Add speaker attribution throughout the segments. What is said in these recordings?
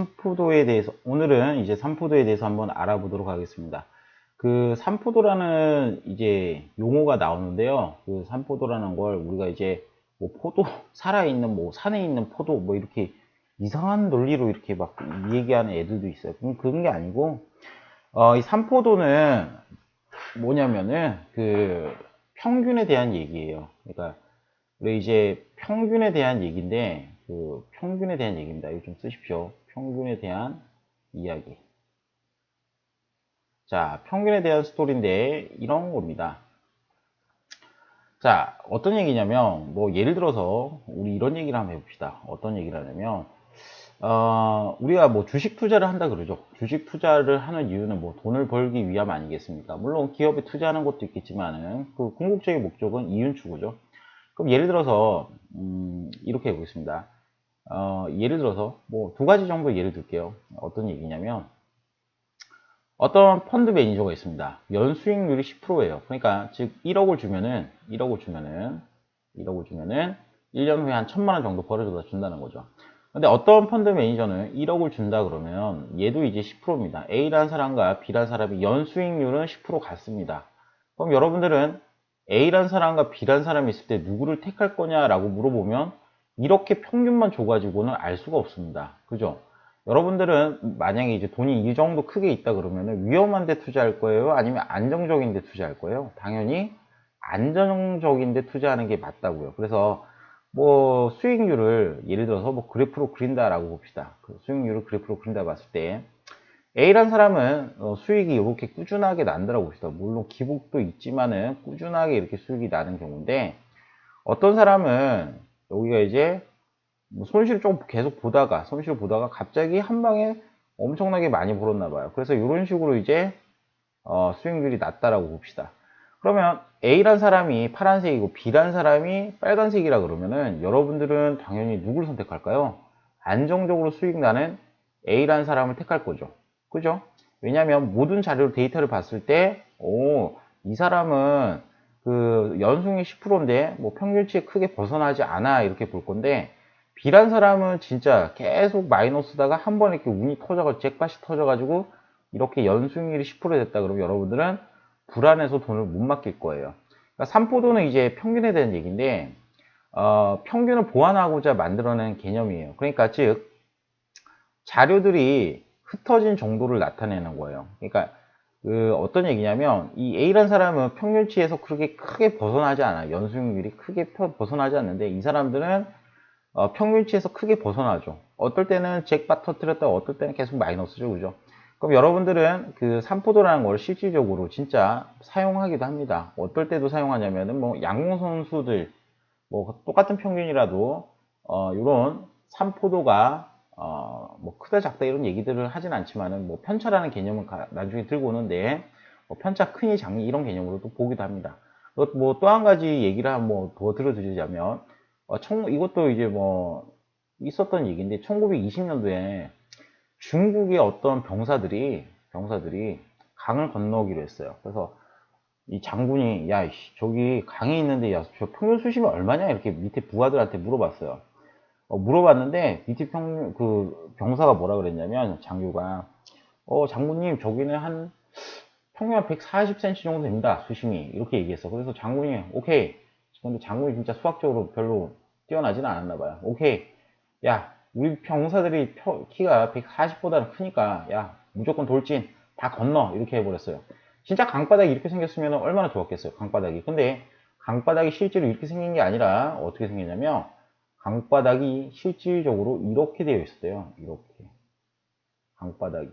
Speaker 1: 삼포도에 대해서, 오늘은 이제 삼포도에 대해서 한번 알아보도록 하겠습니다. 그 삼포도라는 이제 용어가 나오는데요. 그 삼포도라는 걸 우리가 이제 뭐 포도, 살아있는 뭐 산에 있는 포도 뭐 이렇게 이상한 논리로 이렇게 막 얘기하는 애들도 있어요. 그런 게 아니고, 이 삼포도는 뭐냐면은 그 평균에 대한 얘기예요. 그러니까 우리 이제 평균에 대한 얘기인데, 그 평균에 대한 얘기입니다. 이거 좀 쓰십시오. 평균에 대한 이야기. 자, 평균에 대한 스토리인데 이런 겁니다. 자, 어떤 얘기냐면 뭐 예를 들어서 우리 이런 얘기를 한번 해봅시다. 어떤 얘기를 하냐면 우리가 뭐 주식 투자를 한다 그러죠. 주식 투자를 하는 이유는 뭐 돈을 벌기 위함 아니겠습니까? 물론 기업에 투자하는 것도 있겠지만은 그 궁극적인 목적은 이윤 추구죠. 그럼 예를 들어서 이렇게 해보겠습니다. 예를 들어서 뭐 두 가지 정도 예를 들게요. 어떤 얘기냐면 어떤 펀드 매니저가 있습니다. 연수익률이 10%예요. 그러니까 즉 1억을 주면은 1년 후에 한 1000만 원 정도 벌어다 준다는 거죠. 근데 어떤 펀드 매니저는 1억을 준다 그러면 얘도 이제 10%입니다. A라는 사람과 B라는 사람이 연수익률은 10% 같습니다. 그럼 여러분들은 A라는 사람과 B라는 사람이 있을 때 누구를 택할 거냐라고 물어보면 이렇게 평균만 줘가지고는 알 수가 없습니다. 그죠? 여러분들은 만약에 이제 돈이 이 정도 크게 있다 그러면 위험한 데 투자할 거예요? 아니면 안정적인 데 투자할 거예요? 당연히 안정적인 데 투자하는 게 맞다고요. 그래서 뭐 수익률을 예를 들어서 뭐 그래프로 그린다라고 봅시다. 그 수익률을 그래프로 그린다 봤을 때 A란 사람은 수익이 이렇게 꾸준하게 난다라고 봅시다. 물론 기복도 있지만은 꾸준하게 이렇게 수익이 나는 경우인데 어떤 사람은 여기가 이제 뭐 손실을 좀 계속 보다가 손실을 보다가 갑자기 한 방에 엄청나게 많이 벌었나 봐요. 그래서 이런 식으로 이제 수익률이 낮다라고 봅시다. 그러면 A란 사람이 파란색이고 B란 사람이 빨간색이라 그러면은 여러분들은 당연히 누구를 선택할까요? 안정적으로 수익 나는 A란 사람을 택할 거죠. 그죠? 왜냐하면 모든 자료 데이터를 봤을 때, 이 사람은 그 연수익이 10%인데 뭐 평균치에 크게 벗어나지 않아 이렇게 볼 건데 B란 사람은 진짜 계속 마이너스다가 한 번에 이렇게 운이 터져가지고 잭팟이 터져가지고 이렇게 연수익률이 10% 됐다 그러면 여러분들은 불안해서 돈을 못 맡길 거예요. 그러니까 삼포도는 이제 평균에 대한 얘기인데 평균을 보완하고자 만들어낸 개념이에요. 그러니까 즉 자료들이 흩어진 정도를 나타내는 거예요. 그러니까 그 어떤 얘기냐면 이 A라는 사람은 평균치에서 그렇게 크게 벗어나지 않아요. 연수익률이 크게 벗어나지 않는데 이 사람들은 평균치에서 크게 벗어나죠. 어떨 때는 잭팟 터뜨렸다가 어떨 때는 계속 마이너스죠. 그죠? 그럼 여러분들은 그 삼포도라는 걸 실질적으로 진짜 사용하기도 합니다. 어떨 때도 사용하냐면은 뭐 양궁 선수들 뭐 똑같은 평균이라도 이런 삼포도가 뭐 크다 작다 이런 얘기들을 하진 않지만은 뭐 편차라는 개념은 나중에 들고 오는데 뭐 편차 크니 작니 이런 개념으로도 보기도 합니다. 뭐 또 한 가지 얘기를 한번 더 들어드리자면 이것도 이제 뭐 있었던 얘기인데 1920년도에 중국의 어떤 병사들이 강을 건너기로 했어요. 그래서 이 장군이 야 저기 강이 있는데 야 저 평균 수심이 얼마냐 이렇게 밑에 부하들한테 물어봤어요. 물어봤는데 밑에 그 병사가 뭐라 그랬냐면 장교가 장군님 저기는 한 평균 한 140cm 정도 됩니다 수심이 이렇게 얘기했어. 그래서 장군이 오케이. 근데 장군이 진짜 수학적으로 별로 뛰어나지는 않았나 봐요. 오케이. 야 우리 병사들이 키가 140보다는 크니까 야 무조건 돌진 다 건너 이렇게 해버렸어요. 진짜 강바닥이 이렇게 생겼으면 얼마나 좋았겠어요 강바닥이. 근데 강바닥이 실제로 이렇게 생긴 게 아니라 어떻게 생겼냐면 강바닥이 실질적으로 이렇게 되어 있었대요. 이렇게 강바닥이.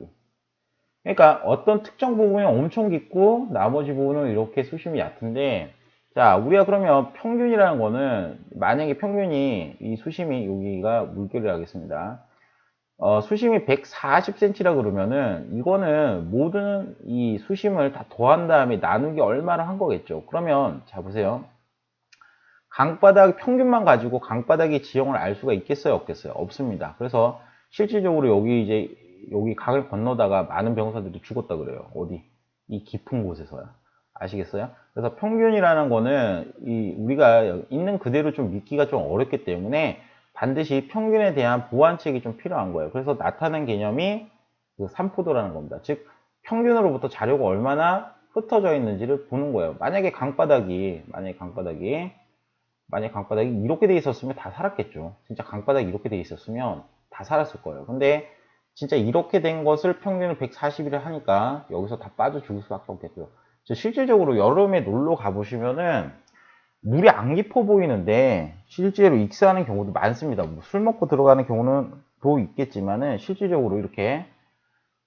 Speaker 1: 그러니까 어떤 특정 부분이 엄청 깊고 나머지 부분은 이렇게 수심이 얕은데 자 우리가 그러면 평균이라는 거는 만약에 평균이 이 수심이 여기가 물결이 하겠습니다. 수심이 140cm라 그러면은 이거는 모든 이 수심을 다 더한 다음에 나누기 얼마를 한 거겠죠. 그러면 자 보세요. 강바닥 평균만 가지고 강바닥의 지형을 알 수가 있겠어요 없겠어요? 없습니다. 그래서 실질적으로 여기 이제 여기 강을 건너다가 많은 병사들이 죽었다 그래요. 어디? 이 깊은 곳에서요. 아시겠어요? 그래서 평균이라는 거는 이 우리가 있는 그대로 좀 믿기가 좀 어렵기 때문에 반드시 평균에 대한 보완책이 좀 필요한 거예요. 그래서 나타낸 개념이 그 산포도라는 겁니다. 즉 평균으로부터 자료가 얼마나 흩어져 있는지를 보는 거예요. 만약에 강바닥이 이렇게 돼 있었으면 다 살았겠죠. 진짜 강바닥이 이렇게 돼 있었으면 다 살았을 거예요. 근데 진짜 이렇게 된 것을 평균을 140일을 하니까 여기서 다 빠져 죽을 수밖에 없겠고요. 실질적으로 여름에 놀러 가보시면은 물이 안 깊어 보이는데 실제로 익사하는 경우도 많습니다. 뭐술 먹고 들어가는 경우는 또 있겠지만은 실질적으로 이렇게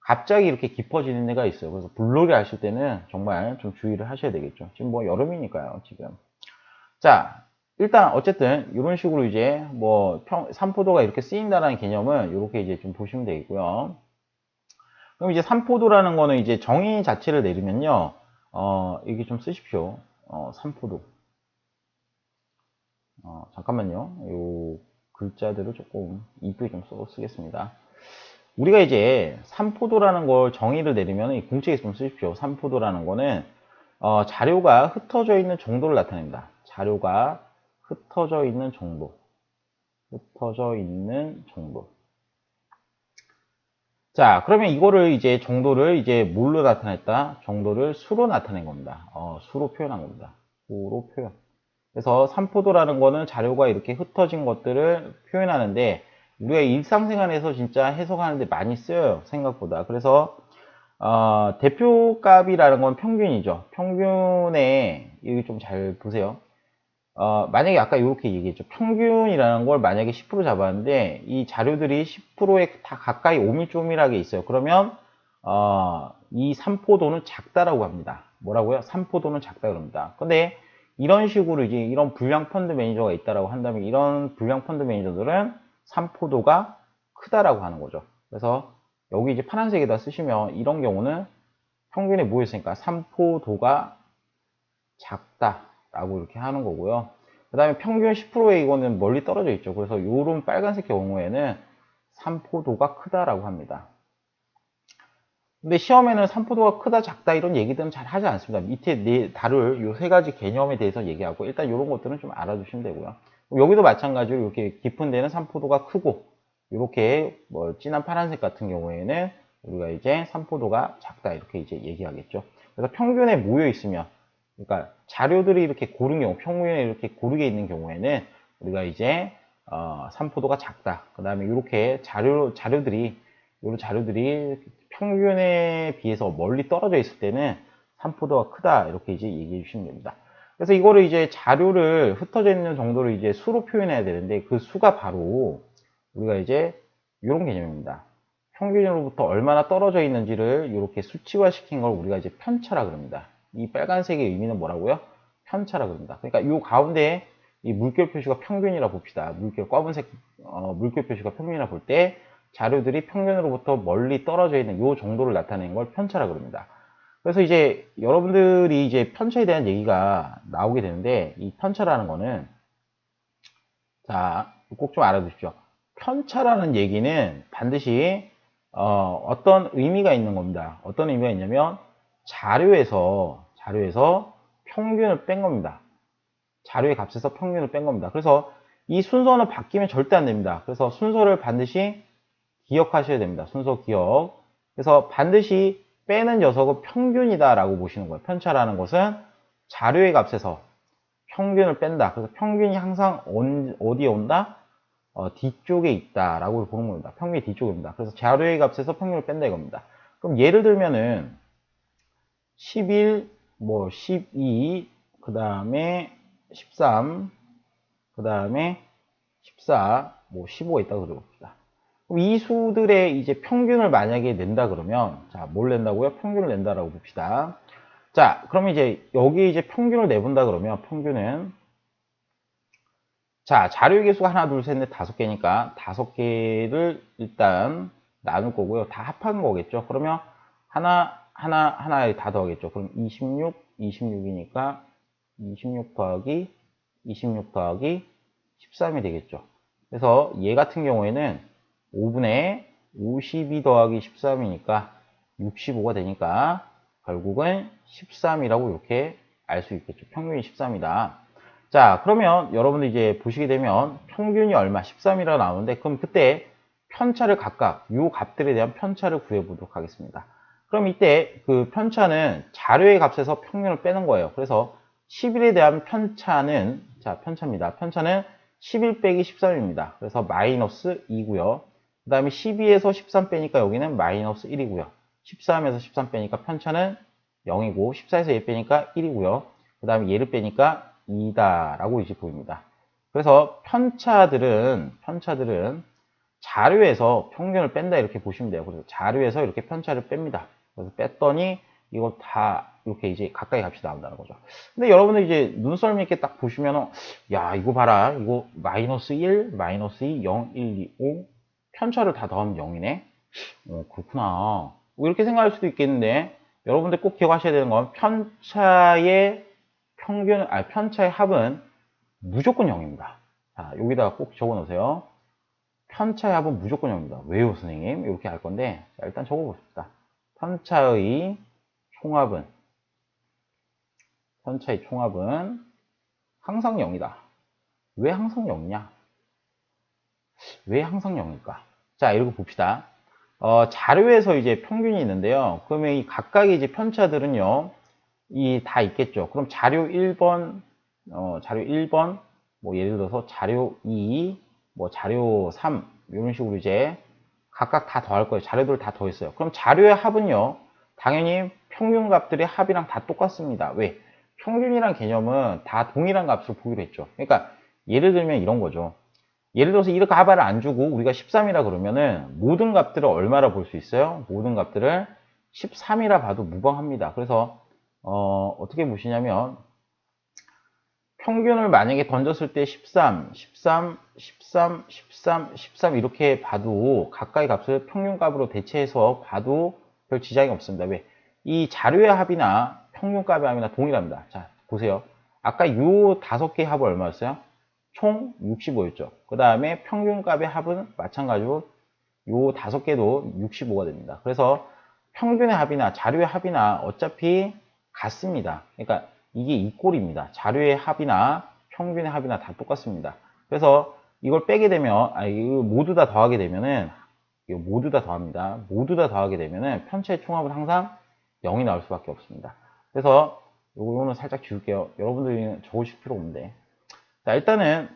Speaker 1: 갑자기 이렇게 깊어지는 데가 있어요. 그래서 물놀이 하실 때는 정말 좀 주의를 하셔야 되겠죠. 지금 뭐 여름이니까요, 지금. 자, 일단 어쨌든 이런 식으로 이제 뭐 산포도가 이렇게 쓰인다라는 개념은 이렇게 이제 좀 보시면 되겠고요. 그럼 이제 산포도라는 거는 이제 정의 자체를 내리면요, 이게 좀 쓰십시오. 산포도. 잠깐만요. 요 글자들을 조금 이쁘게 좀 쓰겠습니다. 우리가 이제 산포도라는 걸 정의를 내리면 이 공책에 좀 쓰십시오. 산포도라는 거는 자료가 흩어져 있는 정도를 나타냅니다. 자료가 흩어져 있는 정도. 자, 그러면 이거를 이제 정도를 이제 뭘로 나타냈다? 정도를 수로 나타낸 겁니다. 수로 표현한 겁니다. 수로 표현. 그래서 산포도라는 거는 자료가 이렇게 흩어진 것들을 표현하는데 우리가 일상생활에서 진짜 해석하는데 많이 쓰여요. 생각보다. 그래서 대표값이라는 건 평균이죠. 평균에 여기 좀 잘 보세요. 만약에 아까 이렇게 얘기했죠. 평균이라는 걸 만약에 10% 잡았는데 이 자료들이 10%에 다 가까이 오밀조밀하게 있어요. 그러면 이 산포도는 작다라고 합니다. 뭐라고요? 산포도는 작다 그럽니다. 근데 이런 식으로 이제 이런 불량 펀드 매니저가 있다라고 한다면 이런 불량 펀드 매니저들은 산포도가 크다라고 하는 거죠. 그래서 여기 이제 파란색에다 쓰시면 이런 경우는 평균에 뭐였으니까 산포도가 작다라고 이렇게 하는 거고요. 그 다음에 평균 10%에 이거는 멀리 떨어져 있죠. 그래서 이런 빨간색 경우에는 산포도가 크다라고 합니다. 근데 시험에는 산포도가 크다 작다 이런 얘기들은 잘 하지 않습니다. 밑에 다룰 이 세 가지 개념에 대해서 얘기하고 일단 이런 것들은 좀 알아두시면 되고요. 여기도 마찬가지로 이렇게 깊은 데는 산포도가 크고 이렇게 뭐 진한 파란색 같은 경우에는 우리가 이제 산포도가 작다 이렇게 이제 얘기하겠죠. 그래서 평균에 모여 있으면 그러니까 자료들이 이렇게 고른 경우 평균에 이렇게 고르게 있는 경우에는 우리가 이제 산포도가 작다. 그 다음에 이렇게 자료들이 평균에 비해서 멀리 떨어져 있을 때는 산포도가 크다 이렇게 이제 얘기해 주시면 됩니다. 그래서 이거를 이제 자료를 흩어져 있는 정도를 이제 수로 표현해야 되는데 그 수가 바로 우리가 이제 이런 개념입니다. 평균으로부터 얼마나 떨어져 있는지를 이렇게 수치화 시킨 걸 우리가 이제 편차라 그럽니다. 이 빨간색의 의미는 뭐라고요? 편차라 그럽니다. 그러니까 이 가운데 이 물결 표시가 평균이라 봅시다. 검은색 물결 표시가 평균이라 볼 때 자료들이 평균으로부터 멀리 떨어져 있는 이 정도를 나타내는 걸 편차라 그럽니다. 그래서 이제 여러분들이 이제 편차에 대한 얘기가 나오게 되는데 이 편차라는 거는 자, 꼭 좀 알아두십시오. 편차라는 얘기는 반드시 어떤 의미가 있는 겁니다. 어떤 의미가 있냐면 자료에서 평균을 뺀 겁니다. 자료의 값에서 평균을 뺀 겁니다. 그래서 이 순서는 바뀌면 절대 안 됩니다. 그래서 순서를 반드시 기억하셔야 됩니다. 순서 기억. 그래서 반드시 빼는 녀석은 평균이다 라고 보시는 거예요. 편차라는 것은 자료의 값에서 평균을 뺀다. 그래서 평균이 항상 어디에 온다? 뒤쪽에 있다 라고 보는 겁니다. 평균이 뒤쪽에 온다. 그래서 자료의 값에서 평균을 뺀다 이겁니다. 그럼 예를 들면은 11, 뭐 12, 그 다음에 13, 그 다음에 14, 뭐 15가 있다고 그려봅시다. 그럼 이 수들의 이제 평균을 만약에 낸다 그러면, 자, 뭘 낸다고요? 평균을 낸다라고 봅시다. 자, 그러면 이제 여기 이제 평균을 내본다 그러면 평균은 자, 자료의 개수가 하나, 둘, 셋, 넷, 다섯 개니까 다섯 개를 일단 나눌 거고요. 다 합한 거겠죠. 그러면 하나에 다 더하겠죠. 그럼 26이니까 26 더하기 13이 되겠죠. 그래서 얘 같은 경우에는 5분의 52 더하기 13이니까 65가 되니까 결국은 13이라고 이렇게 알 수 있겠죠. 평균이 13이다. 자, 그러면 여러분들 이제 보시게 되면 평균이 얼마? 13이라고 나오는데, 그럼 그때 편차를 각각 요 값들에 대한 편차를 구해보도록 하겠습니다. 그럼 이때 그 편차는 자료의 값에서 평균을 빼는 거예요. 그래서 11에 대한 편차는, 자, 편차입니다. 편차는 11 빼기 13입니다. 그래서 마이너스 2고요. 그 다음에 12에서 13 빼니까 여기는 마이너스 1이고요. 13에서 13 빼니까 편차는 0이고, 14에서 얘 빼니까 1이고요. 그 다음에 얘를 빼니까 2다라고 이제 보입니다. 그래서 편차들은 자료에서 평균을 뺀다 이렇게 보시면 돼요. 그래서 자료에서 이렇게 편차를 뺍니다. 그래서 뺐더니 이거 다 이렇게 이제 가까이 값이 나온다는 거죠. 근데 여러분들 이제 눈썰미 이렇게 딱 보시면은, 야, 이거 봐라. 이거 마이너스 1, 마이너스 2, 0, 1, 2, 5 편차를 다 더하면 0이네. 그렇구나. 뭐 이렇게 생각할 수도 있겠는데, 여러분들 꼭 기억하셔야 되는 건 편차의 편차의 합은 무조건 0입니다. 자, 여기다가 꼭 적어 놓으세요. 편차의 합은 무조건 0입니다. 왜요, 선생님? 이렇게 할 건데, 자, 일단 적어 봅시다. 편차의 총합은 항상 0이다. 왜 항상 0이냐? 왜 항상 0일까? 자, 이렇게 봅시다. 자료에서 이제 평균이 있는데요. 그러면 이 각각의 이제 편차들은요, 이 다 있겠죠. 그럼 자료 1번, 뭐 예를 들어서 자료 2, 뭐 자료 3, 이런 식으로 이제 각각 다 더할 거예요. 자료들을 다 더했어요. 그럼 자료의 합은요, 당연히 평균 값들의 합이랑 다 똑같습니다. 왜? 평균이란 개념은 다 동일한 값으로 보기로 했죠. 그러니까 예를 들면 이런 거죠. 예를 들어서 이렇게 합을 안 주고 우리가 13이라 그러면은 모든 값들을 얼마라 볼 수 있어요? 모든 값들을 13이라 봐도 무방합니다. 그래서 어떻게 보시냐면 평균을 만약에 던졌을 때 13, 13, 13, 13, 13 이렇게 봐도 가까이 값을 평균값으로 대체해서 봐도 별 지장이 없습니다. 왜? 이 자료의 합이나 평균값의 합이나 동일합니다. 자, 보세요. 아까 요 5개의 합은 얼마였어요? 총 65였죠. 그 다음에 평균값의 합은 마찬가지로 요 5개도 65가 됩니다. 그래서 평균의 합이나 자료의 합이나 어차피 같습니다. 그러니까 이게 이 꼴입니다. 자료의 합이나 평균의 합이나 다 똑같습니다. 그래서 이걸 빼게 되면, 이거 모두 다 더하게 되면은, 이거 모두 다 더합니다. 모두 다 더하게 되면은 편차의 총합은 항상 0이 나올 수밖에 없습니다. 그래서 요거는 살짝 지울게요. 여러분들이 적으실 필요 없는데. 자, 일단은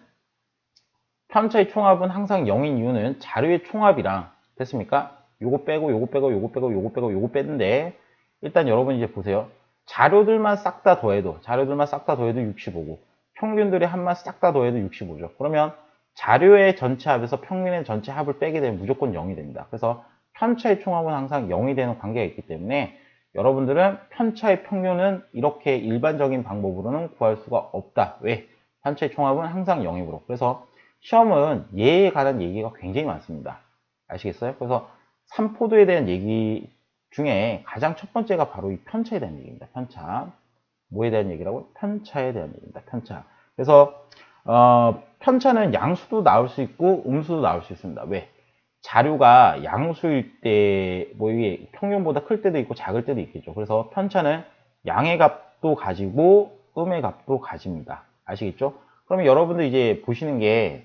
Speaker 1: 편차의 총합은 항상 0인 이유는 자료의 총합이랑, 됐습니까? 요거 빼고 요거 빼고 요거 빼고 요거 빼고 요거 빼는데, 일단 여러분 이제 보세요. 자료들만 싹 다 더해도 65고 평균들의 합만 싹 다 더해도 65죠. 그러면 자료의 전체 합에서 평균의 전체 합을 빼게 되면 무조건 0이 됩니다. 그래서 편차의 총합은 항상 0이 되는 관계가 있기 때문에 여러분들은 편차의 평균은 이렇게 일반적인 방법으로는 구할 수가 없다. 왜? 편차의 총합은 항상 0이므로. 그래서 시험은 얘에 관한 얘기가 굉장히 많습니다. 아시겠어요? 그래서 3포도에 대한 얘기 중에 가장 첫 번째가 바로 이 편차에 대한 얘기입니다. 편차. 뭐에 대한 얘기라고? 편차에 대한 얘기입니다. 편차. 그래서 편차는 양수도 나올 수 있고 음수도 나올 수 있습니다. 왜? 자료가 양수일 때, 뭐 이게 평균보다 클 때도 있고 작을 때도 있겠죠. 그래서 편차는 양의 값도 가지고 음의 값도 가집니다. 아시겠죠? 그러면 여러분들 이제 보시는 게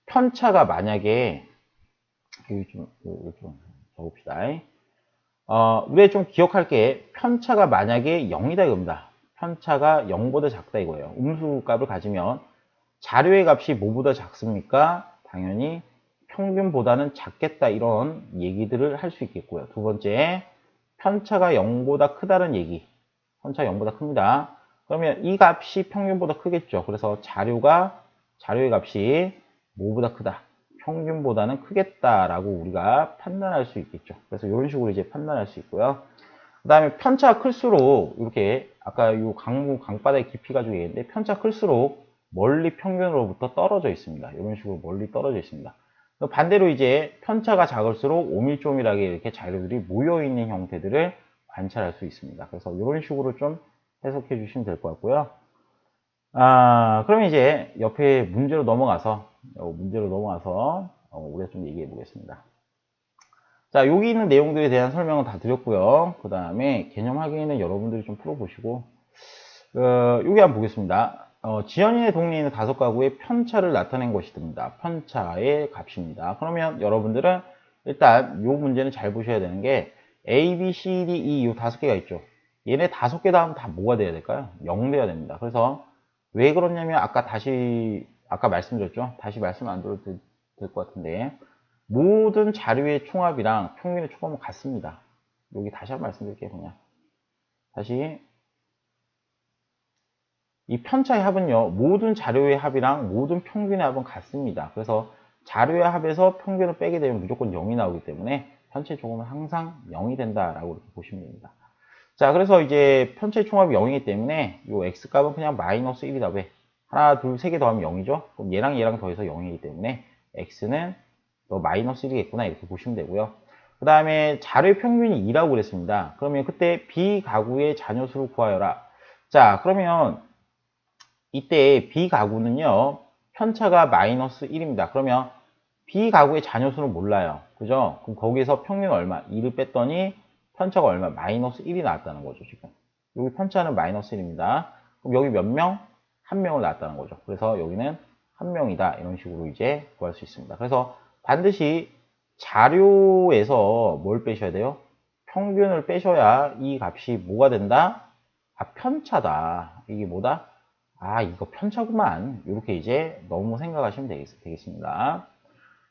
Speaker 1: 편차가 만약에 여기 좀 적읍시다. 우리가 좀 기억할 게 편차가 만약에 0이다 이겁니다. 편차가 0보다 작다 이거예요. 음수 값을 가지면 자료의 값이 뭐보다 작습니까? 당연히 평균보다는 작겠다 이런 얘기들을 할 수 있겠고요. 두 번째, 편차가 0보다 크다는 얘기. 편차가 0보다 큽니다. 그러면 이 값이 평균보다 크겠죠. 그래서 자료의 값이 뭐보다 크다. 평균보다는 크겠다라고 우리가 판단할 수 있겠죠. 그래서 이런 식으로 이제 판단할 수 있고요. 그 다음에 편차가 클수록 이렇게 아까 이 강바닥의 깊이가 좀 얘기했는데 편차 클수록 멀리 평균으로부터 떨어져 있습니다. 이런 식으로 멀리 떨어져 있습니다. 반대로 이제 편차가 작을수록 오밀조밀하게 이렇게 자료들이 모여 있는 형태들을 관찰할 수 있습니다. 그래서 이런 식으로 좀 해석해 주시면 될 것 같고요. 그러면 이제 옆에 문제로 넘어가서 우리가 좀 얘기해 보겠습니다. 자, 여기 있는 내용들에 대한 설명은 다 드렸고요. 그 다음에 개념 확인은 여러분들이 좀 풀어보시고, 여기 한번 보겠습니다. 지연인의 동네에 있는 5가구의 편차를 나타낸 것이 됩니다. 편차의 값입니다. 그러면 여러분들은 일단 이 문제는 잘 보셔야 되는 게 A, B, C, D, E 이 5개가 있죠. 얘네 5개 다음 다 뭐가 돼야 될까요? 0 돼야 됩니다. 그래서 왜 그러냐면 아까 말씀드렸죠. 다시 말씀 안 드려도 될 것 같은데 모든 자료의 총합이랑 평균의 총합은 같습니다. 여기 다시 한번 말씀드릴게요. 그냥 다시 이 편차의 합은요, 모든 자료의 합이랑 모든 평균의 합은 같습니다. 그래서 자료의 합에서 평균을 빼게 되면 무조건 0이 나오기 때문에 편차의 총합은 항상 0이 된다라고 이렇게 보시면 됩니다. 자, 그래서 이제 편차의 총합이 0이기 때문에 이 x값은 그냥 마이너스 1이다. 왜? 하나, 둘, 세 개 더하면 0이죠? 그럼 얘랑 더해서 0이기 때문에 x는 또 마이너스 1이겠구나 이렇게 보시면 되고요. 그 다음에 자료의 평균이 2라고 그랬습니다. 그러면 그때 B 가구의 자녀 수를 구하여라. 자, 그러면 이때 B 가구는요, 편차가 마이너스 1입니다. 그러면 B 가구의 자녀 수는 몰라요. 그죠? 그럼 거기에서 평균 얼마? 2를 뺐더니 편차가 얼마? 마이너스 1이 나왔다는 거죠, 지금. 여기 편차는 마이너스 1입니다. 그럼 여기 몇 명? 한 명을 나왔다는 거죠. 그래서 여기는 한 명이다. 이런 식으로 이제 구할 수 있습니다. 그래서 반드시 자료에서 뭘 빼셔야 돼요? 평균을 빼셔야 이 값이 뭐가 된다? 아, 편차다. 이게 뭐다? 아, 이거 편차구만. 이렇게 이제 너무 생각하시면 되겠습니다.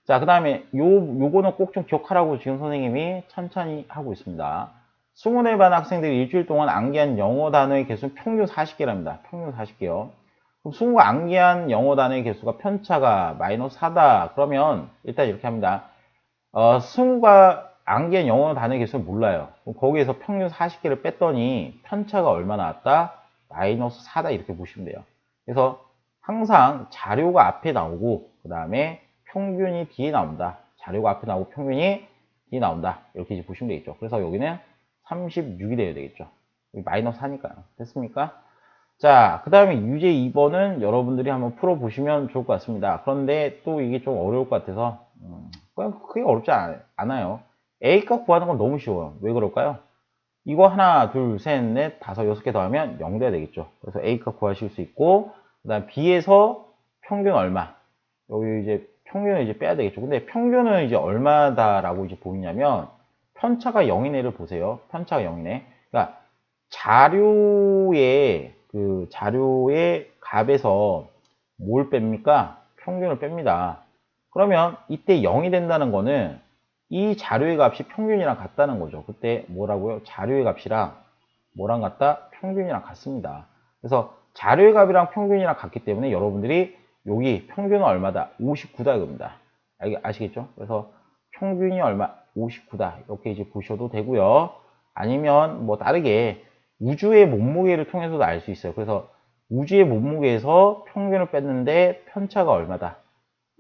Speaker 1: 자, 그 다음에 요거는 꼭 좀 기억하라고 지금 선생님이 천천히 하고 있습니다. 20회 반 학생들이 일주일 동안 암기한 영어 단어의 개수는 평균 40개랍니다. 평균 40개요. 그럼 20가 암기한 영어 단어의 개수가 편차가 마이너스 4다. 그러면 일단 이렇게 합니다. 20가 암기한 영어 단어의 개수를 몰라요. 그럼 거기에서 평균 40개를 뺐더니 편차가 얼마 나왔다? 마이너스 4다 이렇게 보시면 돼요. 그래서 항상 자료가 앞에 나오고 그 다음에 평균이 뒤에 나온다. 자료가 앞에 나오고 평균이 뒤에 나온다. 이렇게 이제 보시면 되겠죠. 그래서 여기는 36이 되어야 되겠죠. 마이너스 4니까요. 됐습니까? 자, 그 다음에 유제 2번은 여러분들이 한번 풀어보시면 좋을 것 같습니다. 그런데 또 이게 좀 어려울 것 같아서 크게 어렵지 않아요. A값 구하는 건 너무 쉬워요. 왜 그럴까요? 이거 하나, 둘, 셋, 넷, 다섯, 6개 더하면 0 돼야 되겠죠. 그래서 A값 구하실 수 있고, 그 다음 B에서 평균 얼마. 여기 이제 평균을 이제 빼야 되겠죠. 근데 평균은 이제 얼마다라고 이제 보이냐면, 편차가 0이네를 보세요. 편차가 0이네. 그러니까 자료의 값에서 뭘 뺍니까? 평균을 뺍니다. 그러면 이때 0이 된다는 거는 이 자료의 값이 평균이랑 같다는 거죠. 그때 뭐라고요? 자료의 값이랑 뭐랑 같다? 평균이랑 같습니다. 그래서 자료의 값이랑 평균이랑 같기 때문에 여러분들이 여기 평균은 얼마다? 59다 이겁니다. 아시겠죠? 그래서 평균이 얼마? 59다. 이렇게 이제 보셔도 되고요. 아니면 뭐 다르게 우주의 몸무게를 통해서도 알 수 있어요. 그래서 우주의 몸무게에서 평균을 뺐는데 편차가 얼마다?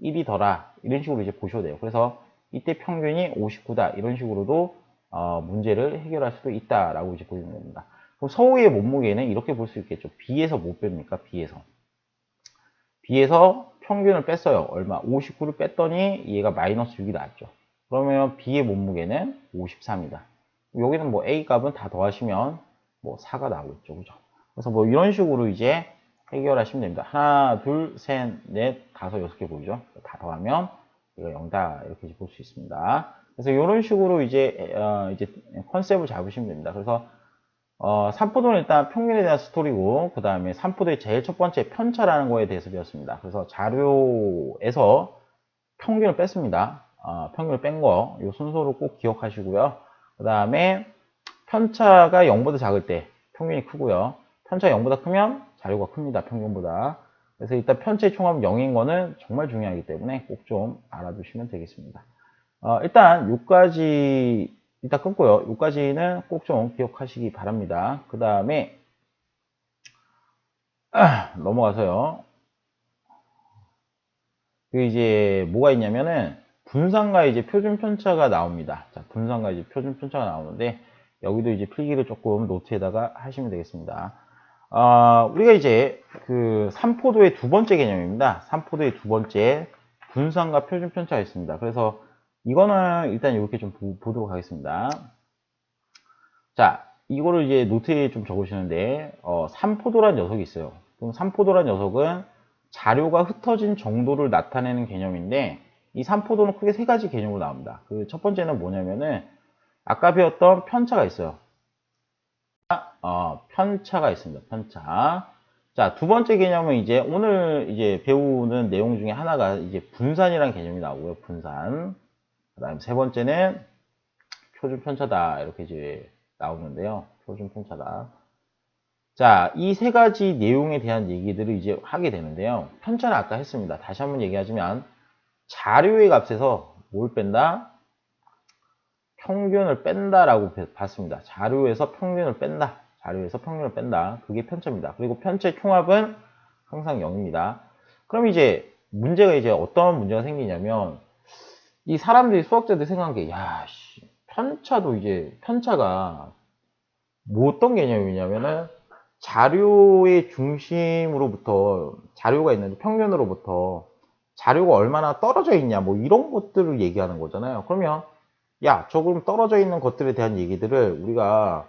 Speaker 1: 1이 더라. 이런 식으로 이제 보셔도 돼요. 그래서 이때 평균이 59다. 이런 식으로도 문제를 해결할 수도 있다라고 이제 보시면 됩니다. 그럼 서우의 몸무게는 이렇게 볼 수 있겠죠. B에서 못 뺍니까? B에서 평균을 뺐어요. 얼마? 59를 뺐더니 얘가 마이너스 6이 나왔죠. 그러면 B의 몸무게는 53이다. 여기는 뭐 A 값은 다 더하시면 뭐 4가 나오겠죠. 그죠? 그래서 뭐 이런 식으로 이제 해결하시면 됩니다. 하나, 둘, 셋, 넷, 다섯, 6개 보이죠? 다 더하면 이거 0다. 이렇게 볼 수 있습니다. 그래서 이런 식으로 이제 컨셉을 잡으시면 됩니다. 그래서 삼포도는 일단 평균에 대한 스토리고, 그 다음에 삼포도의 제일 첫 번째 편차라는 거에 대해서 배웠습니다. 그래서 자료에서 평균을 뺐습니다. 평균을 뺀 거, 이 순서를 꼭 기억하시고요. 그 다음에 편차가 0보다 작을 때 평균이 크고요. 편차가 0보다 크면 자료가 큽니다. 평균보다. 그래서 일단 편차의 총합은 0인 거는 정말 중요하기 때문에 꼭 좀 알아두시면 되겠습니다. 일단 요까지 이따 끊고요. 요까지는 꼭 좀 기억하시기 바랍니다. 그 다음에 넘어가서요. 그 이제 뭐가 있냐면은 분산과 이제 표준 편차가 나옵니다. 자, 분산과 이제 표준 편차가 나오는데 여기도 이제 필기를 조금 노트에다가 하시면 되겠습니다. 우리가 이제 그 삼포도의 두 번째 개념입니다. 삼포도의 두 번째 분산과 표준 편차가 있습니다. 그래서 이거는 일단 이렇게 좀 보도록 하겠습니다. 자, 이거를 이제 노트에 좀 적으시는데, 삼포도란 녀석이 있어요. 그럼 산포도란 녀석은 자료가 흩어진 정도를 나타내는 개념인데, 이 산포도는 크게 세 가지 개념으로 나옵니다. 그 첫 번째는 뭐냐면은 아까 배웠던 편차가 있어요. 편차가 있습니다. 편차. 자, 두 번째 개념은 이제 오늘 이제 배우는 내용 중에 하나가 이제 분산이라는 개념이 나오고요. 분산. 그다음 세 번째는 표준 편차다. 이렇게 이제 나오는데요. 표준 편차다. 자, 이 세 가지 내용에 대한 얘기들을 이제 하게 되는데요. 편차는 아까 했습니다. 다시 한번 얘기하자면 자료의 값에서 뭘 뺀다? 평균을 뺀다라고 봤습니다. 자료에서 평균을 뺀다. 자료에서 평균을 뺀다. 그게 편차입니다. 그리고 편차의 총합은 항상 0입니다. 그럼 이제 문제가 이제 어떤 문제가 생기냐면 이 사람들이 수학자들이 생각한 게 야, 편차도 이제 편차가 뭐 어떤 개념이냐면은 자료의 중심으로부터 자료가 있는데 평균으로부터 자료가 얼마나 떨어져 있냐 뭐 이런 것들을 얘기하는 거잖아요. 그러면 야, 저 그럼 떨어져 있는 것들에 대한 얘기들을 우리가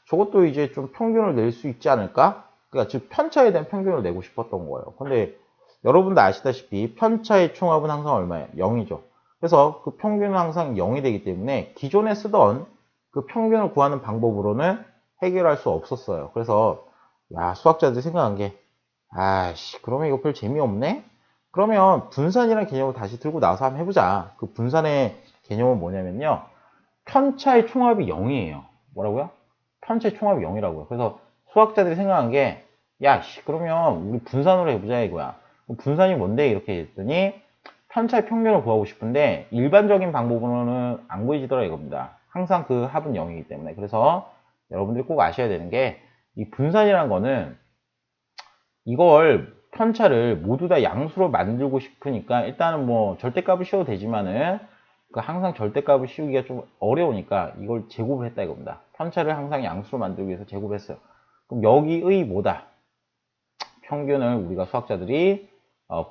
Speaker 1: 저것도 이제 좀 평균을 낼 수 있지 않을까? 그러니까 즉 편차에 대한 평균을 내고 싶었던 거예요. 근데 여러분도 아시다시피 편차의 총합은 항상 얼마예요? 0이죠. 그래서 그 평균은 항상 0이 되기 때문에 기존에 쓰던 그 평균을 구하는 방법으로는 해결할 수 없었어요. 그래서 야, 수학자들이 생각한 게 아씨, 그러면 이거 별 재미없네? 그러면 분산이라는 개념을 다시 들고 나와서 한번 해보자. 그 분산의 개념은 뭐냐면요. 편차의 총합이 0이에요. 뭐라고요? 편차의 총합이 0이라고요. 그래서 수학자들이 생각한 게, 야, 그러면 우리 분산으로 해보자 이거야. 분산이 뭔데? 이렇게 했더니, 편차의 평균을 구하고 싶은데, 일반적인 방법으로는 안 구해지더라 이겁니다. 항상 그 합은 0이기 때문에. 그래서 여러분들이 꼭 아셔야 되는 게, 이 분산이라는 거는, 이걸 편차를 모두 다 양수로 만들고 싶으니까, 일단은 뭐 절대값을 씌워도 되지만은, 항상 절대값을 씌우기가 좀 어려우니까 이걸 제곱을 했다 이겁니다. 편차를 항상 양수로 만들기 위해서 제곱했어요. 그럼 여기의 뭐다? 평균을 우리가 수학자들이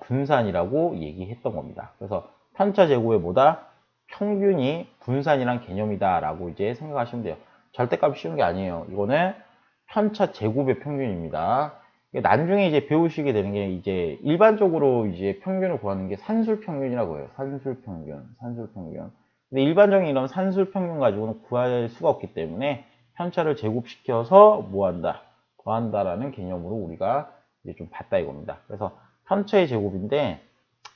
Speaker 1: 분산이라고 얘기했던 겁니다. 그래서 편차 제곱의 뭐다? 평균이 분산이란 개념이다 라고 이제 생각하시면 돼요. 절대값을 씌우는 게 아니에요. 이거는 편차 제곱의 평균입니다. 나중에 이제 배우시게 되는 게 이제 일반적으로 이제 평균을 구하는 게 산술평균이라고 해요. 산술평균. 근데 일반적인 이런 산술평균 가지고는 구할 수가 없기 때문에 편차를 제곱시켜서 뭐 한다? 더한다라는 개념으로 우리가 이제 좀 봤다 이겁니다. 그래서 편차의 제곱인데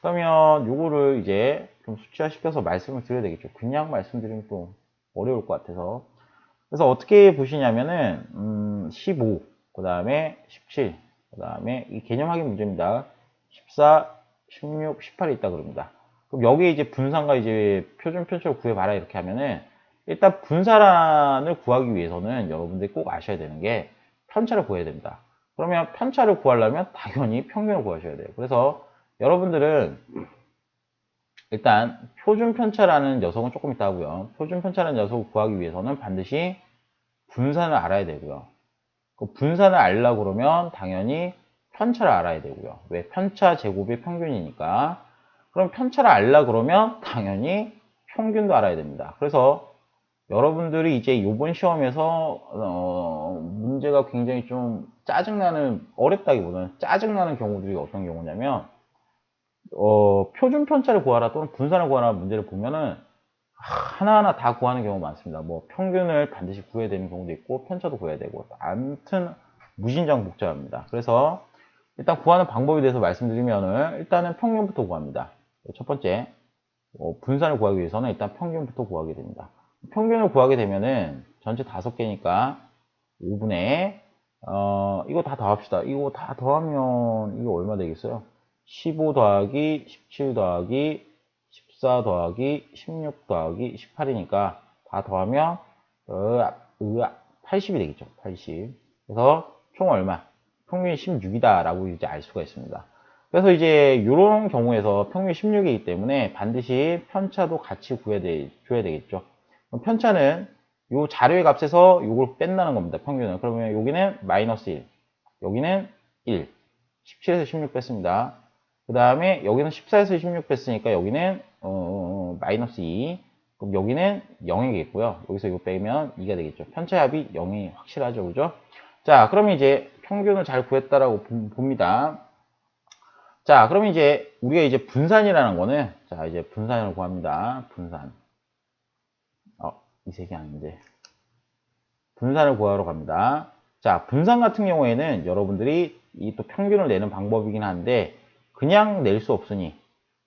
Speaker 1: 그러면 요거를 이제 좀 수치화시켜서 말씀을 드려야 되겠죠. 그냥 말씀드리면 또 어려울 것 같아서. 그래서 어떻게 보시냐면은 15, 그 다음에 17, 그 다음에 이 개념 확인 문제입니다. 14, 16, 18이 있다 그럽니다. 그럼 여기에 이제 분산과 이제 표준 편차를 구해봐라 이렇게 하면은 일단 분산을 구하기 위해서는 여러분들이 꼭 아셔야 되는 게 편차를 구해야 됩니다. 그러면 편차를 구하려면 당연히 평균을 구하셔야 돼요. 그래서 여러분들은 일단 표준 편차라는 녀석은 조금 있다 하고요. 표준 편차라는 녀석을 구하기 위해서는 반드시 분산을 알아야 되고요. 그 분산을 알려고 그러면 당연히 편차를 알아야 되고요. 왜? 편차 제곱이 평균이니까. 그럼 편차를 알려고 그러면 당연히 평균도 알아야 됩니다. 그래서 여러분들이 이제 이번 시험에서 문제가 굉장히 좀 짜증나는, 어렵다기보다는 짜증나는 경우들이 어떤 경우냐면 표준 편차를 구하라 또는 분산을 구하라 문제를 보면은 하나하나 다 구하는 경우가 많습니다. 뭐 평균을 반드시 구해야 되는 경우도 있고 편차도 구해야 되고 아무튼 무진장 복잡합니다. 그래서 일단 구하는 방법에 대해서 말씀드리면은 일단은 평균부터 구합니다. 첫 번째 분산을 구하기 위해서는 일단 평균부터 구하게 됩니다. 평균을 구하게 되면은 전체 5개니까 5분의 이거 다 더합시다. 이거 다 더하면 이거 얼마 되겠어요? 15 더하기 17 더하기 14 더하기 16 더하기 18이니까 다 더하면 80이 되겠죠. 80. 그래서 총 얼마? 평균이 16이다 라고 이제 알 수가 있습니다. 그래서 이제 이런 경우에서 평균이 16이기 때문에 반드시 편차도 같이 줘야 되겠죠. 그럼 편차는 이 자료의 값에서 이걸 뺀다는 겁니다. 평균은. 그러면 여기는 마이너스 1, 여기는 1, 17에서 16 뺐습니다. 그 다음에 여기는 14에서 16 뺐으니까 여기는 마이너스 2, 그럼 여기는 0이겠고요. 여기서 이거 빼면 2가 되겠죠. 편차의 합이 0이 확실하죠. 그죠? 자, 그러면 이제 평균을 잘 구했다라고 봅니다. 자, 그러면 이제 우리가 이제 분산이라는 거는, 자, 이제 분산을 구합니다. 분산. 이 색이 아닌데. 분산을 구하러 갑니다. 자, 분산 같은 경우에는 여러분들이 이 또 평균을 내는 방법이긴 한데, 그냥 낼 수 없으니.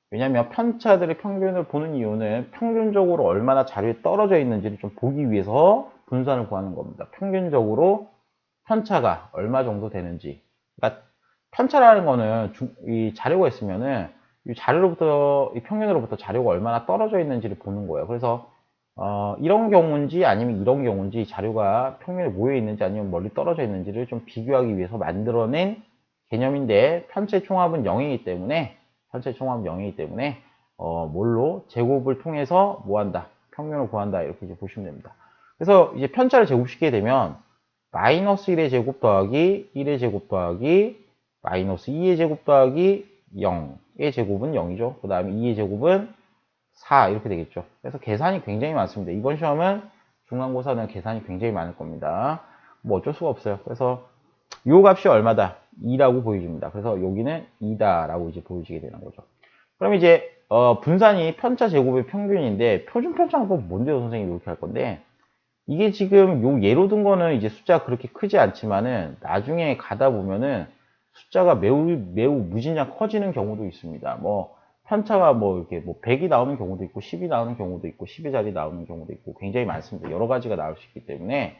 Speaker 1: 왜냐면 편차들의 평균을 보는 이유는 평균적으로 얼마나 자료에 떨어져 있는지를 좀 보기 위해서 분산을 구하는 겁니다. 평균적으로 편차가 얼마 정도 되는지. 그러니까 편차라는 거는 이 자료가 있으면은 이 자료로부터, 이 평균으로부터 자료가 얼마나 떨어져 있는지를 보는 거예요. 그래서 이런 경우인지 아니면 이런 경우인지, 자료가 평균에 모여 있는지 아니면 멀리 떨어져 있는지를 좀 비교하기 위해서 만들어낸 개념인데, 편차의 총합은 0이기 때문에, 뭘로 제곱을 통해서 뭐 한다? 평균을 구한다. 이렇게 이제 보시면 됩니다. 그래서 이제 편차를 제곱시키게 되면 마이너스 1의 제곱 더하기 1의 제곱 더하기 마이너스 2의 제곱 더하기 0의 제곱은 0이죠. 그 다음에 2의 제곱은 4 이렇게 되겠죠. 그래서 계산이 굉장히 많습니다. 이번 시험은 중간고사는 계산이 굉장히 많을 겁니다. 뭐 어쩔 수가 없어요. 그래서 이 값이 얼마다? 2라고 보여집니다. 그래서 여기는 2다 라고 이제 보여지게 되는 거죠. 그럼 이제 분산이 편차 제곱의 평균인데, 표준 편차는 또 뭔데요, 선생님? 이렇게 할 건데, 이게 지금 요 예로 든 거는 이제 숫자가 그렇게 크지 않지만은 나중에 가다 보면은 숫자가 매우 무진장 커지는 경우도 있습니다. 뭐 편차가 뭐 이렇게 뭐 100이 나오는 경우도 있고 10이 나오는 경우도 있고 10의 자리 나오는 경우도 있고 굉장히 많습니다. 여러 가지가 나올 수 있기 때문에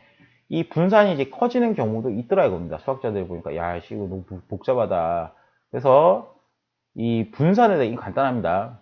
Speaker 1: 이 분산이 이제 커지는 경우도 있더라 이겁니다. 수학자들 보니까 야, 씨 이거 너무 복잡하다. 그래서 이 분산에 이게 간단합니다.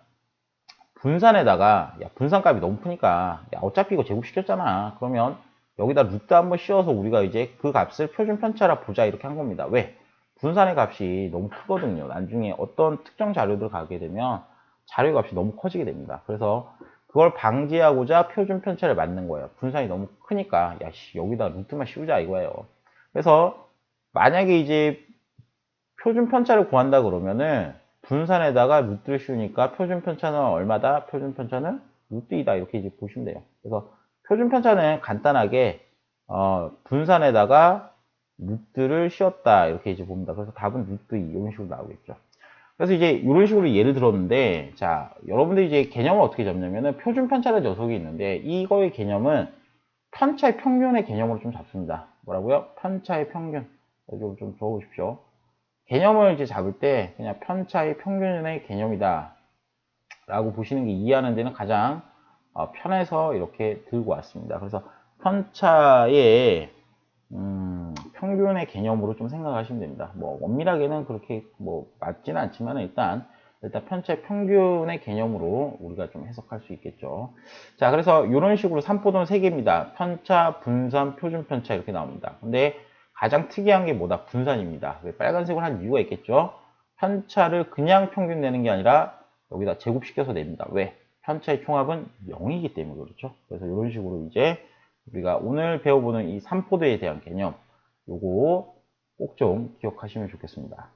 Speaker 1: 분산에다가 야, 분산값이 너무 크니까 야, 어차피 이거 제곱시켰잖아. 그러면 여기다 루트 한번 씌워서 우리가 이제 그 값을 표준 편차라 보자 이렇게 한 겁니다. 왜? 분산의 값이 너무 크거든요. 나중에 어떤 특정 자료들 가게 되면 자료 값이 너무 커지게 됩니다. 그래서 그걸 방지하고자 표준 편차를 만든 거예요. 분산이 너무 크니까 야, 씨, 여기다 루트만 씌우자 이거예요. 그래서 만약에 이제 표준 편차를 구한다 그러면은 분산에다가 루트를 씌우니까 표준 편차는 얼마다? 표준 편차는 루트 2다 이렇게 이제 보시면 돼요. 그래서 표준 편차는 간단하게 분산에다가 루트를 씌웠다 이렇게 이제 봅니다. 그래서 답은 루트 2 이런 식으로 나오겠죠. 그래서 이제 이런 식으로 예를 들었는데, 자, 여러분들이 이제 개념을 어떻게 잡냐면은 표준 편차라는 녀석이 있는데, 이거의 개념은 편차의 평균의 개념으로 좀 잡습니다. 뭐라고요? 편차의 평균. 좀 적어보십시오. 개념을 이제 잡을 때 그냥 편차의 평균의 개념이다 라고 보시는 게 이해하는 데는 가장 편해서 이렇게 들고 왔습니다. 그래서 편차의 평균의 개념으로 좀 생각하시면 됩니다. 뭐 엄밀하게는 그렇게 뭐 맞지는 않지만 일단 편차의 평균의 개념으로 우리가 좀 해석할 수 있겠죠. 자, 그래서 이런 식으로 삼포도는 3개입니다. 편차, 분산, 표준 편차 이렇게 나옵니다. 근데 가장 특이한 게 뭐다? 분산입니다. 빨간색으로 한 이유가 있겠죠. 편차를 그냥 평균 내는 게 아니라 여기다 제곱시켜서 냅니다. 왜? 편차의 총합은 0이기 때문에 그렇죠. 그래서 이런 식으로 이제 우리가 오늘 배워보는 이 삼포도에 대한 개념, 요거 꼭 좀 기억하시면 좋겠습니다.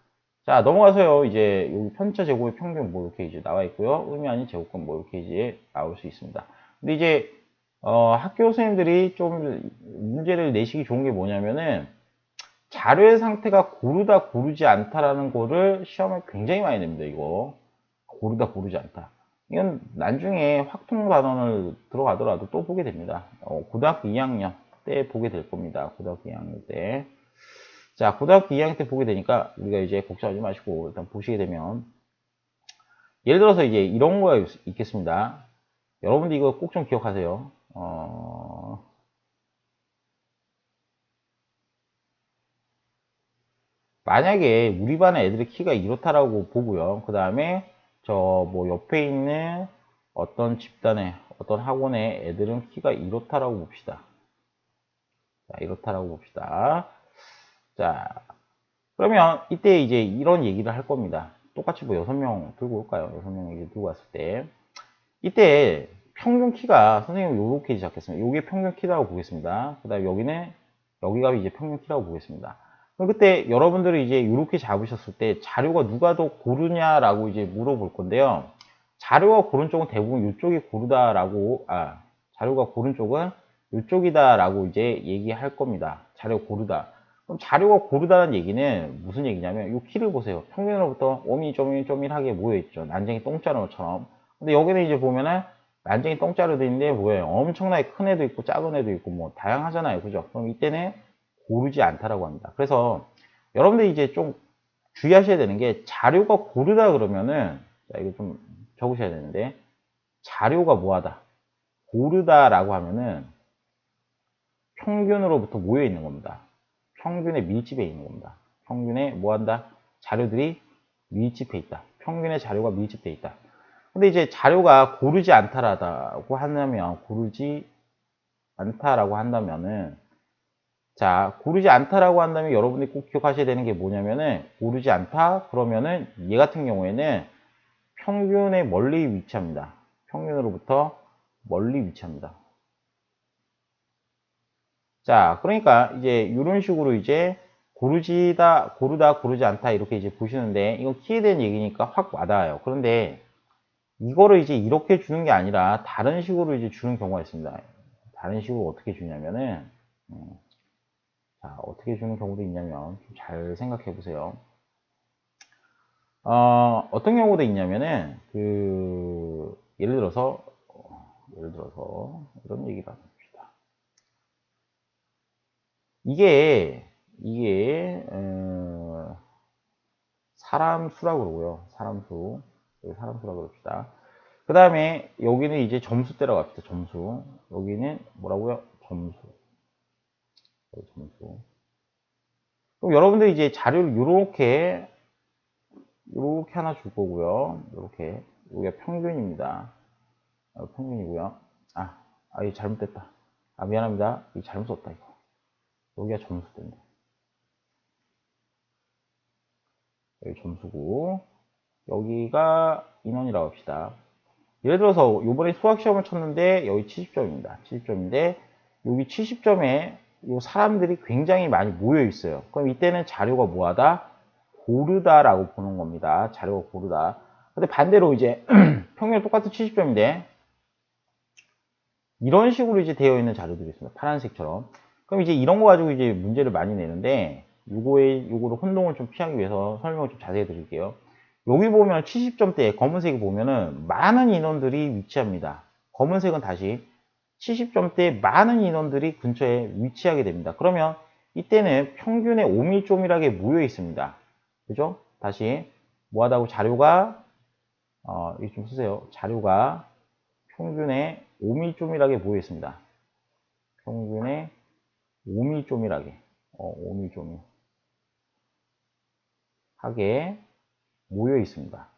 Speaker 1: 자, 넘어가서요. 이제 여기 편차 제곱의 평균 뭐 이렇게 이제 나와 있고요. 의미 아닌 제곱값 뭐 이렇게 이제 나올 수 있습니다. 근데 이제 학교 선생님들이 좀 문제를 내시기 좋은 게 뭐냐면은 자료의 상태가 고르다 고르지 않다라는 거를 시험에 굉장히 많이 냅니다. 이거 고르다 고르지 않다. 이건 나중에 확통 단원을 들어가더라도 또 보게 됩니다. 고등학교 2학년 때 보게 될 겁니다. 고등학교 2학년 때. 자, 고등학교 2학년 때 보게 되니까 우리가 이제 걱정하지 마시고 일단 보시게 되면, 예를 들어서 이제 이런 거가 있겠습니다. 여러분들 이거 꼭 좀 기억하세요. 만약에 우리 반의 애들의 키가 이렇다라고 보고요. 그 다음에 저 뭐 옆에 있는 어떤 집단의 어떤 학원의 애들은 키가 이렇다라고 봅시다. 자, 이렇다라고 봅시다. 자, 그러면 이때 이제 이런 얘기를 할 겁니다. 똑같이 뭐 6명 들고 올까요? 6명 이제 들고 왔을 때. 이때 평균 키가 선생님 요렇게 시작했습니다. 요게 평균 키라고 보겠습니다. 그 다음에 여기는, 여기가 이제 평균 키라고 보겠습니다. 그럼 그때 여러분들이 이제 이렇게 잡으셨을 때 자료가 누가 더 고르냐라고 이제 물어볼 건데요. 자료가 고른 쪽은 대부분 이쪽이 고르다라고, 자료가 고른 쪽은 이쪽이다라고 이제 얘기할 겁니다. 자료가 고르다. 그럼 자료가 고르다는 얘기는 무슨 얘기냐면 이 키를 보세요. 평균으로부터 오밀조밀조밀하게 모여있죠. 난쟁이 똥자루처럼. 근데 여기는 이제 보면은 난쟁이 똥자루도 있는데 뭐예요? 엄청나게 큰 애도 있고 작은 애도 있고 뭐 다양하잖아요. 그죠? 그럼 이때는 고르지 않다라고 합니다. 그래서 여러분들이 이제 좀 주의하셔야 되는 게 자료가 고르다 그러면은 자 이거 좀 적으셔야 되는데 자료가 뭐하다 고르다라고 하면은 평균으로부터 모여 있는 겁니다. 평균에 밀집해 있는 겁니다. 평균에 뭐한다? 자료들이 밀집해 있다. 평균에 자료가 밀집돼 있다. 근데 이제 자료가 고르지 않다라고 한다면 고르지 않다라고 한다면은 자 고르지 않다라고 한다면 여러분이 꼭 기억하셔야 되는 게 뭐냐면은 고르지 않다 그러면은 얘 같은 경우에는 평균에 멀리 위치합니다. 평균으로부터 멀리 위치합니다. 자, 그러니까 이제 이런 식으로 이제 고르지다, 고르다, 고르지 않다 이렇게 이제 보시는데 이건 키에 대한 얘기니까 확 와닿아요. 그런데 이거를 이제 이렇게 주는 게 아니라 다른 식으로 이제 주는 경우가 있습니다. 다른 식으로 어떻게 주냐면은 자, 어떻게 주는 경우도 있냐면 좀 잘 생각해 보세요. 어떤 경우도 있냐면은 예를 들어서 이런 얘기를 합시다. 이게 사람 수라고 그러고요. 사람 수. 여기 사람 수라고 그럽시다. 그 다음에 여기는 이제 점수대라고 합시다. 점수. 여기는 뭐라고요? 점수. 여기 점수. 그럼 여러분들이 이제 자료를 이렇게 하나 줄 거고요. 이렇게. 여기가 평균입니다. 평균이고요. 이거 잘못됐다. 미안합니다. 이거 잘못 썼다, 이거. 여기가 점수대인데. 여기 점수고, 여기가 인원이라고 합시다. 예를 들어서 이번에 수학 시험을 쳤는데 여기 70점입니다. 70점인데 여기 70점에 이 사람들이 굉장히 많이 모여 있어요. 그럼 이때는 자료가 뭐하다? 고르다라고 보는 겁니다. 자료가 고르다. 근데 반대로 이제 평균 똑같은 70점인데 이런 식으로 이제 되어 있는 자료들이 있습니다. 파란색처럼. 그럼 이제 이런 거 가지고 이제 문제를 많이 내는데 요거를 혼동을 좀 피하기 위해서 설명을 좀 자세히 드릴게요. 여기 보면 70점대 검은색이 보면은 많은 인원들이 위치합니다. 검은색은 다시 70점대 많은 인원들이 근처에 위치하게 됩니다. 그러면 이때는 평균의 5밀조밀하게 모여 있습니다. 그죠? 다시 뭐하다고 자료가 이거 좀 쓰세요. 자료가 평균에 5밀조밀하게 모여 있습니다. 평균에 5밀조밀하게 5밀조밀하게 모여 있습니다.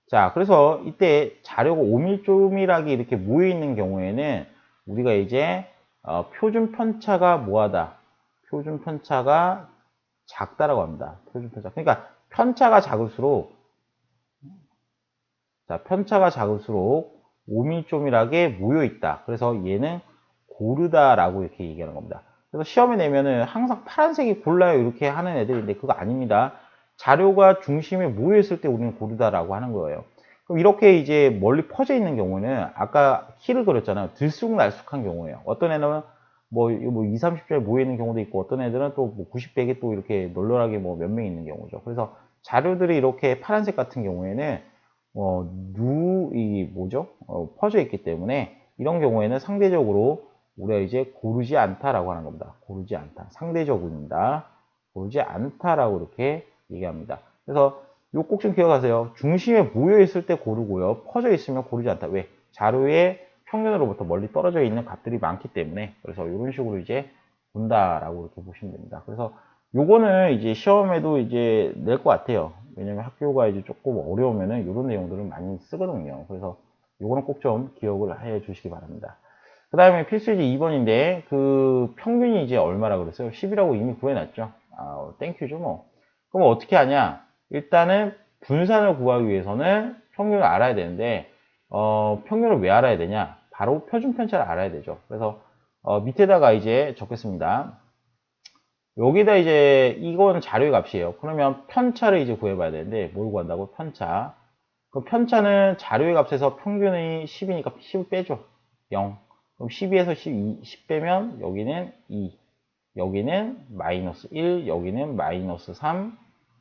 Speaker 1: 자, 그래서 이때 자료가 오밀조밀하게 이렇게 모여 있는 경우에는 우리가 이제 표준 편차가 뭐하다? 표준 편차가 작다라고 합니다. 표준 편차. 그러니까 편차가 작을수록 편차가 작을수록 오밀조밀하게 모여 있다. 그래서 얘는 고르다라고 이렇게 얘기하는 겁니다. 그래서 시험에 내면은 항상 파란색이 골라요 이렇게 하는 애들인데 그거 아닙니다. 자료가 중심에 모여 있을 때 우리는 고르다라고 하는 거예요. 그럼 이렇게 이제 멀리 퍼져 있는 경우는 아까 키를 그렸잖아요. 들쑥날쑥한 경우예요. 어떤 애는 뭐 2, 30점에 모여 있는 경우도 있고 어떤 애들은 또 뭐 90, 100에 또 이렇게 널널하게 뭐 몇 명 있는 경우죠. 그래서 자료들이 이렇게 파란색 같은 경우에는 퍼져 있기 때문에 이런 경우에는 상대적으로 우리가 이제 고르지 않다라고 하는 겁니다. 고르지 않다. 상대적입니다. 고르지 않다라고 이렇게 얘기합니다. 그래서 요 꼭 좀 기억하세요. 중심에 모여 있을 때 고르고요. 퍼져 있으면 고르지 않다. 왜? 자료의 평균으로부터 멀리 떨어져 있는 값들이 많기 때문에 그래서 이런 식으로 이제 본다라고 이렇게 보시면 됩니다. 그래서 요거는 이제 시험에도 이제 낼 것 같아요. 왜냐면 학교가 이제 조금 어려우면은 이런 내용들을 많이 쓰거든요. 그래서 요거는 꼭 좀 기억을 해 주시기 바랍니다. 그 다음에 필수이제 2번인데 그 평균이 이제 얼마라 그랬어요? 10이라고 이미 구해놨죠. 땡큐죠 뭐. 그럼 어떻게 하냐? 일단은 분산을 구하기 위해서는 평균을 알아야 되는데 평균을 왜 알아야 되냐? 바로 표준 편차를 알아야 되죠. 그래서 밑에다가 이제 적겠습니다. 여기다 이제 이건 자료의 값이에요. 그러면 편차를 이제 구해봐야 되는데 뭘 구한다고? 편차. 그 편차는 자료의 값에서 평균이 10이니까 10을 빼죠. 0. 그럼 12에서 10 빼면 여기는 2. 여기는 마이너스 1, 여기는 마이너스 3,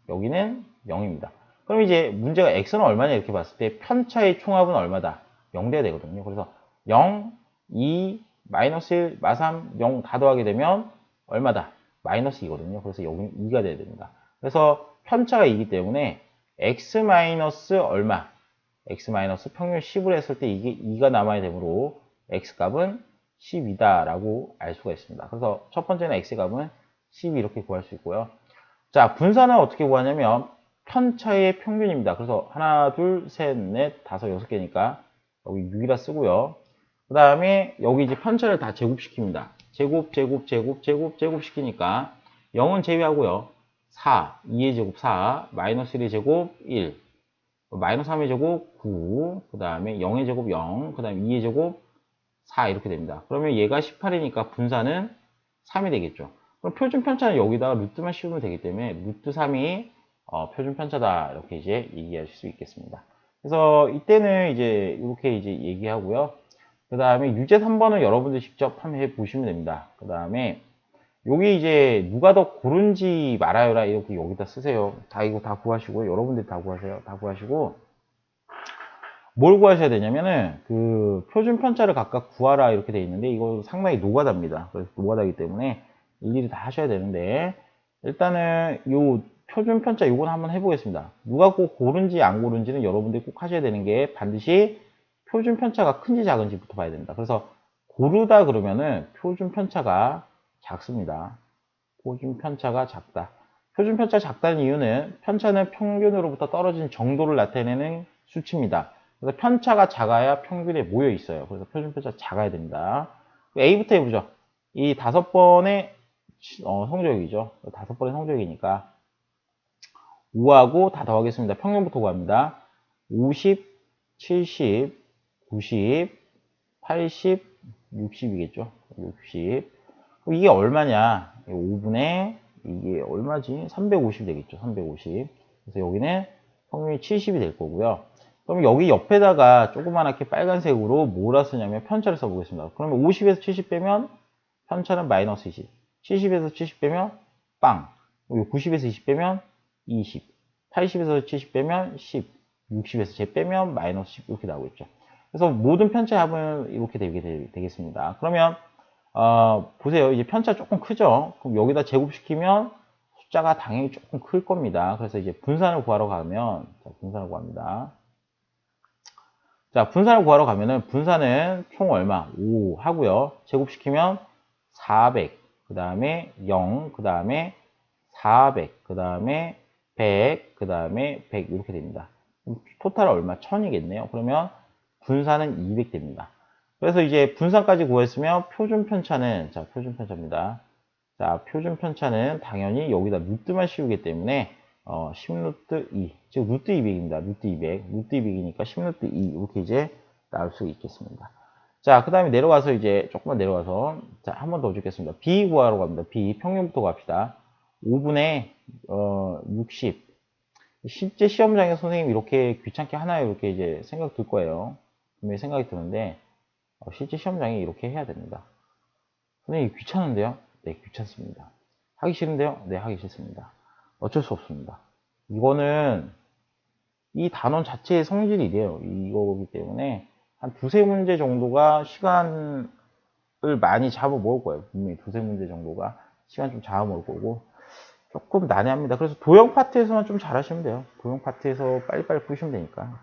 Speaker 1: 여기는 0입니다. 그럼 이제 문제가 x는 얼마냐 이렇게 봤을 때 편차의 총합은 얼마다? 0 돼야 되거든요. 그래서 0, 2, 마이너스 1, 마3, 0 다 더하게 되면 얼마다? 마이너스 2거든요. 그래서 여기는 2가 돼야 됩니다. 그래서 편차가 2이기 때문에 x 마이너스 얼마? x 마이너스 평균 10을 했을 때 이게 2가 남아야 되므로 x 값은 10이다 라고 알 수가 있습니다. 그래서 첫 번째는 x 값은 10 이렇게 구할 수 있고요. 자, 분산은 어떻게 구하냐면 편차의 평균입니다. 그래서 하나, 둘, 셋, 넷, 다섯, 여섯 개니까 여기 6이라 쓰고요. 그 다음에 여기 이제 편차를 다 제곱시킵니다. 제곱 시키니까 0은 제외하고요. 4, 2의 제곱 4, 마이너스 1의 제곱 1, 마이너스 3의 제곱 9, 그 다음에 0의 제곱 0, 그 다음에 2의 제곱 4 이렇게 됩니다. 그러면 얘가 18이니까 분산은 3이 되겠죠. 그럼 표준 편차는 여기다가 루트만 씌우면 되기 때문에 루트 3이 표준 편차다 이렇게 이제 얘기하실 수 있겠습니다. 그래서 이때는 이제 이렇게 이제 얘기하고요. 그 다음에 유제 3번은 여러분들 직접 한번 해보시면 됩니다. 그 다음에 여기 이제 누가 더 고른지 말아요라 이렇게 여기다 쓰세요. 다 이거 다 구하시고 여러분들이 다 구하세요. 다 구하시고 뭘 구하셔야 되냐면은 그 표준 편차를 각각 구하라 이렇게 돼 있는데 이거 상당히 노가다입니다. 그래서 노가다이기 때문에 일일이 다 하셔야 되는데 일단은 요 표준 편차 요건 한번 해보겠습니다. 누가 꼭 고른지 안 고른지는 여러분들이 꼭 하셔야 되는 게 반드시 표준 편차가 큰지 작은지부터 봐야 됩니다. 그래서 고르다 그러면은 표준 편차가 작습니다. 표준 편차가 작다. 표준 편차가 작다는 이유는 편차는 평균으로부터 떨어진 정도를 나타내는 수치입니다. 그래서 편차가 작아야 평균에 모여 있어요. 그래서 표준 편차가 작아야 됩니다. A부터 해보죠. 이 5번의 성적이죠. 5번의 성적이니까 5하고 다 더하겠습니다. 평균부터 구합니다. 50, 70, 90, 80, 60이겠죠. 60. 이게 얼마냐? 5분의 이게 얼마지? 350 되겠죠. 350. 그래서 여기는 평균이 70이 될 거고요. 그럼 여기 옆에다가 조그맣게 빨간색으로 뭐라 쓰냐면 편차를 써보겠습니다. 그러면 50에서 70 빼면 편차는 마이너스 20. 70에서 70 빼면 빵. 90에서 20 빼면 20. 80에서 70 빼면 10. 60에서 제 빼면 마이너스 10 이렇게 나오겠죠. 그래서 모든 편차의 합은 이렇게 되겠습니다. 그러면 보세요. 이제 편차 조금 크죠? 그럼 여기다 제곱시키면 숫자가 당연히 조금 클 겁니다. 그래서 이제 분산을 구하러 가면, 자, 분산을 구합니다. 자, 분산을 구하러 가면은 분산은 총 얼마? 5 하고요. 제곱시키면 400, 그 다음에 0, 그 다음에 400, 그 다음에 100, 그 다음에 100 이렇게 됩니다. 토탈 얼마? 1000이겠네요. 그러면 분산은 200 됩니다. 그래서 이제 분산까지 구했으면 표준 편차는, 자, 표준 편차입니다. 자, 표준 편차는 당연히 여기다 루트만 씌우기 때문에 10루트 2, 즉 루트 200입니다. 루트 200, 루트 200이니까 10루트 2 이렇게 이제 나올 수 있겠습니다. 자, 그 다음에 내려가서 이제 조금만 내려가서 자, 한 번 더 주겠습니다. B 구하러 갑니다. B 평균부터 갑시다. 5분의 60. 실제 시험장에 선생님 이렇게 귀찮게 하나요? 이렇게 이제 생각 들 거예요. 분명히 생각이 드는데 실제 시험장에 이렇게 해야 됩니다. 선생님 귀찮은데요? 네, 귀찮습니다. 하기 싫은데요? 네, 하기 싫습니다. 어쩔 수 없습니다. 이거는 이 단원 자체의 성질이 이래요. 이거기 때문에 한 두세 문제 정도가 시간을 많이 잡아먹을 거예요. 분명히 두세 문제 정도가 시간 좀 잡아먹을 거고 조금 난해합니다. 그래서 도형 파트에서만 좀 잘하시면 돼요. 도형 파트에서 빨리빨리 푸시면 되니까.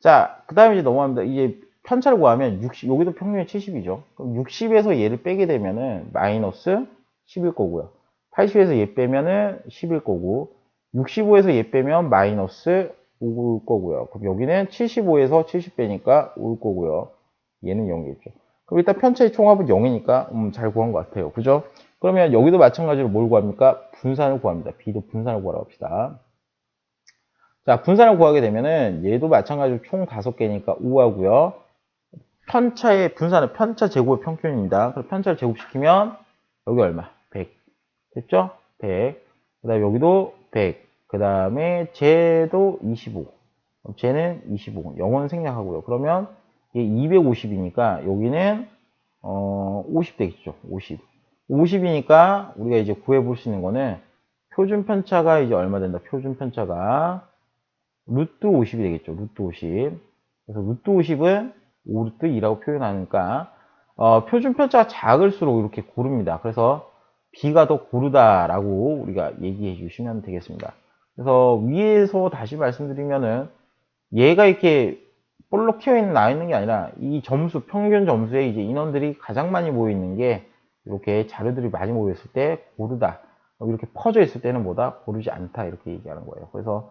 Speaker 1: 자, 그 다음에 이제 넘어갑니다. 이제 편차를 구하면 60, 여기도 평균이 70이죠. 그럼 60에서 얘를 빼게 되면은 마이너스 10일 거고요. 80에서 얘 빼면은 10일 거고, 65에서 얘 빼면 마이너스 5일 거고요. 그럼 여기는 75에서 70 빼니까 5일 거고요. 얘는 0이겠죠. 그럼 일단 편차의 총합은 0이니까 잘 구한 것 같아요. 그죠? 그러면 여기도 마찬가지로 뭘 구합니까? 분산을 구합니다. B도 분산을 구하러 갑시다. 자, 분산을 구하게 되면은 얘도 마찬가지로 총 5개니까 5 하고요. 편차의 분산은 편차 제곱의 평균입니다. 그럼 편차를 제곱시키면 여기 얼마? 100. 됐죠? 100. 그 다음에 여기도 100. 그 다음에 쟤도 25. 쟤는 25. 0은 생략하고요. 그러면 얘 250이니까 여기는 50 되겠죠. 50. 50이니까 우리가 이제 구해볼 수 있는 거는 표준 편차가 이제 얼마 된다. 표준 편차가 루트 50이 되겠죠. 루트 50. 그래서 루트 50은 5루트 2라고 표현하니까 표준 편차가 작을수록 이렇게 고릅니다. 그래서 B가 더 고르다라고 우리가 얘기해 주시면 되겠습니다. 그래서 위에서 다시 말씀드리면은 얘가 이렇게 볼록 튀어 있는 게 아니라 이 점수, 평균 점수에 이제 인원들이 가장 많이 모여 있는 게 이렇게 자료들이 많이 모여 있을 때 고르다. 이렇게 퍼져 있을 때는 뭐다? 고르지 않다. 이렇게 얘기하는 거예요. 그래서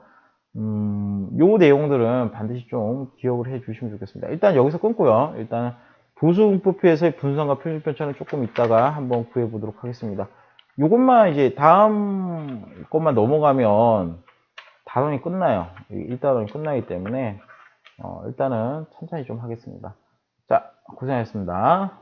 Speaker 1: 요 내용들은 반드시 좀 기억을 해 주시면 좋겠습니다. 일단 여기서 끊고요. 일단 도수분포표에서의 분산과 표준 편차는 조금 이따가 한번 구해 보도록 하겠습니다. 요것만 이제 다음 것만 넘어가면 단원이 끝나요. 1단원이 끝나기 때문에 일단은 천천히 좀 하겠습니다. 자, 고생하셨습니다.